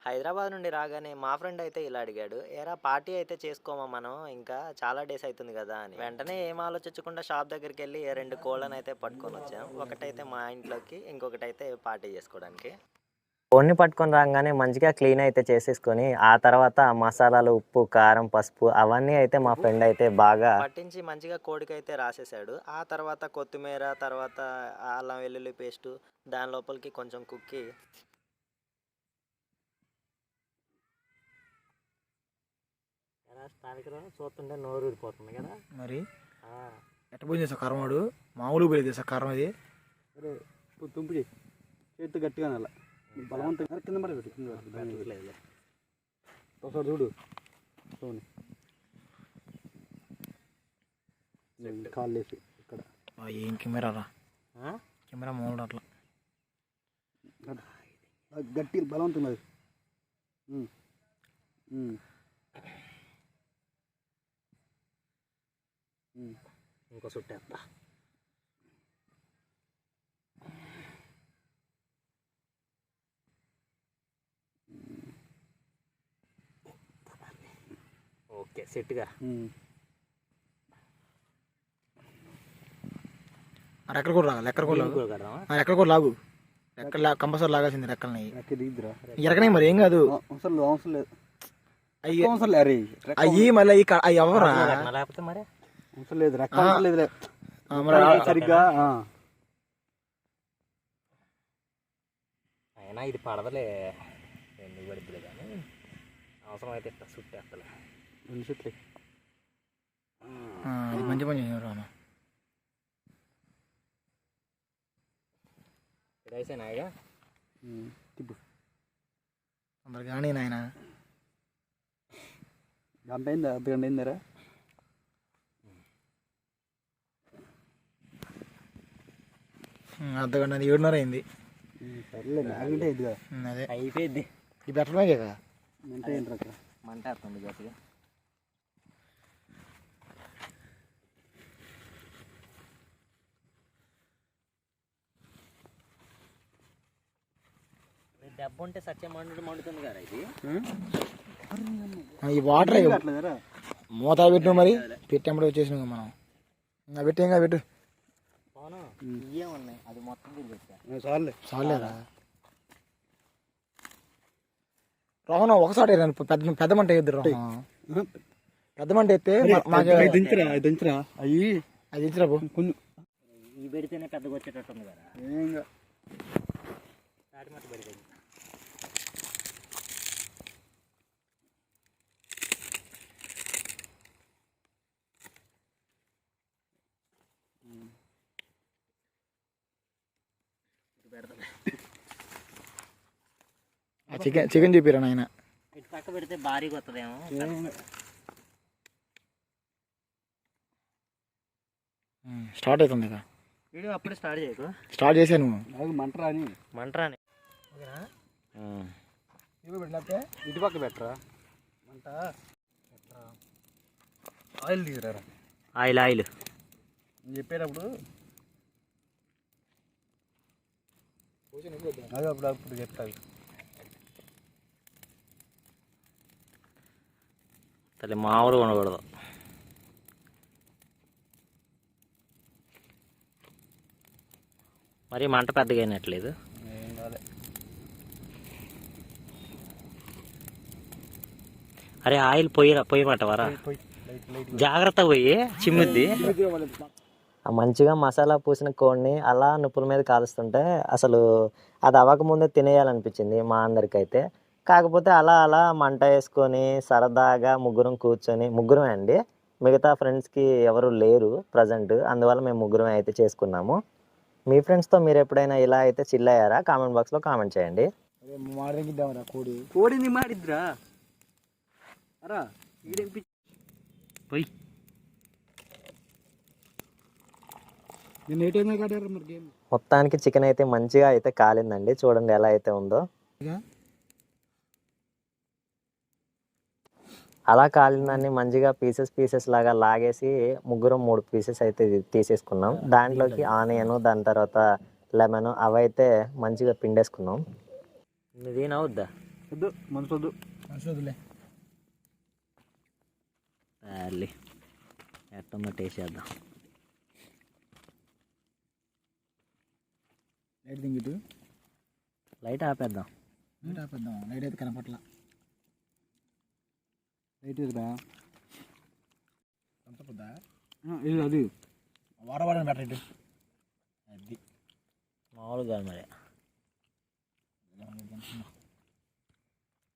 హైదరాబాద్ నుండి రాగానే మా ఫ్రెండ్ అయితే ఇలా అడిగాడు, "ఏరా పార్టీ అయితే చేసుకోమా మనం, ఇంకా చాలా డేస్ అవుతుంది కదా" అని. వెంటనే ఏం ఆలోచించకుండా షాప్ దగ్గరికి వెళ్ళి 2 కోళ్ళని అయితే పట్టుకొని వచ్చాం. ఒకటైతే మా ఇంట్లోకి, ఇంకొకటైతే పార్టీ చేసుకోవడానికి. కోడిని పట్టుకొని రాగానే మంచిగా క్లీన్ అయితే చేసేసుకొని, ఆ తర్వాత మసాలాలు, ఉప్పు, కారం, పసుపు అవన్నీ అయితే మా ఫ్రెండ్ అయితే బాగా పట్టించి మంచిగా కోడికైతే రాసేసాడు. ఆ తర్వాత కొత్తిమీర, తర్వాత అల్లం వెల్లుల్లి పేస్టు, దాని లోపలికి కొంచెం కుక్కి స్థానికులు చూస్తుంటే నోరు ఊరిపోతుంది కదా మరి. ఎట్ట పోయి చేసా కారం వాడు మామూలుగా పోయి చేసా కారం అది. అరే తుంపు చేతి గట్టిగా అలా బలవంతంగా కింద పడి పెట్టు, కింద పెట్టట్లేదు. ఒకసారి చూడు కాళ్ళు వేసి ఇక్కడ ఏం కెమెరా రా, కెమెరా మామూలు అట్లా గట్టి బలవంతం అది. ఇంకో చుట్టేస్తా. ఓకే సెట్గా. రెక్కలు కూడా రాగా, లెక్కలు కూడా లాగు, రెక్కలు కూడా లాగు, రెక్కలు కంపల్సరీ లాగాల్సింది రెక్కలని. ఎరకనే మరి ఏం కాదు, అవసరం లేదు అయ్యి మళ్ళీ అవి ఎవరా లేకపోతే మరి అవసరం లేదు, రెక్క అవసరం లేదు సరిగ్గా. అయినా ఇది పడదలే, ఎందుకు పడుతుంది కానీ అవసరం అయితే ఇట్లా చుట్టేస్తలే. 2 చుట్లే అది మంచి పని చేసాను. ఇదైతే నాయగా తిప్పు అందరు కానీ నాయన గంట అయిందా, అర్ధగంట అయిందారా? అర్ధగంట 7:30 అయింది. సర్లే నాకంటే అయింది కదా, అదే అయిపోయింది. ఈ బెటర్మే కదా, మంట ఏంటి రక్క మంట వస్తుంది గట్టిగా. దెబ్బ ఉంటే సత్యం మండుతుంది కదా ఇది. ఈ వాటర్ అట్లేదరా మూత పెట్టిన మరి పెట్టినప్పుడు వచ్చేసినాం మనం. పెట్టేంగా పెట్టు, ఇయ్యేమున్నాయి అది మొత్తం తిరిగి చాలే చాలేరా రోహన్. ఒకసారి పెద్ద పెద్ద మంట వేద్దు రోహన్, పెద్ద మంట ఎత్తే దించరా అయ్యి అది దించరా కొంచెం ఈ పెడితేనే పెద్దగా వచ్చేటట్టుంది కదా. ఏంగా తాటిమట్ట పెడితే చికెన్ చూపిరా నాయన. ఇటు పక్క పెడితే భారీగా వస్తుందేమో. స్టార్ట్ అవుతుంది ఇక, వీడియో అప్పుడే స్టార్ట్ చేయకు. స్టార్ట్ చేశాను. మంటరాని ఇటు పక్క పెట్టరా మంట. ఆయిల్ తీసుకురా, ఆయిల్ ఆయిల్ చెప్పేటప్పుడు అదే అప్పుడు చెప్తావి. తల్లి మామూలుగా ఉండకూడదు. మరి మంట పెద్దగా అయినట్లేదు. ఏం కాలే. అరే ఆయిల్ పొయ్యమంటవారా? జాగ్రత్త పోయి చిమ్ముద్ది. మంచిగా మసాలా పూసిన కోడిని అలా నిప్పుల మీద కాలుస్తుంటే అసలు అది అవ్వకముందే తినేయాలనిపించింది మా అందరికైతే. కాకపోతే అలా అలా మంట వేసుకొని సరదాగా ముగ్గురం కూర్చొని, ముగ్గురమే అండి, మిగతా ఫ్రెండ్స్కి ఎవరు లేరు ప్రజెంట్, అందువల్ల మేము ముగ్గురమే అయితే చేసుకున్నాము. మీ ఫ్రెండ్స్తో మీరు ఎప్పుడైనా ఇలా అయితే చిల్ అయ్యారా? కామెంట్ బాక్స్లో కామెంట్ చేయండి. కోడిని మాడిద్రా అరా పోయి మొత్తానికి చికెన్ అయితే మంచిగా అయితే కాలిందండి. చూడండి ఎలా అయితే ఉందో. అలా కాలిందాన్ని మంచిగా పీసెస్ లాగా లాగేసి ముగ్గురం 3 పీసెస్ అయితే తీసేసుకున్నాం. దాంట్లోకి ఆనియన్, దాని తర్వాత లెమన్ అవైతే మంచిగా పిండేసుకున్నాం. ఇదేనా వద్దా వద్దు మనసు వద్దు. మంచి వదిలే. అల్లి ఎట్టమ్మా టేస్ట్ చేద్దాం. లైట్ దింగిటు. లైట్ ఆపేద్దాం. లైట్ ఆపేద్దాం. లైట్ అయితే కనపట్ల. లైట్ ఇదిరా అంత పొద్దా ఇది అది వాడవాడని బెటర్ ఇటు. అది మామూలుగా మరి. ఇలా ఉంది.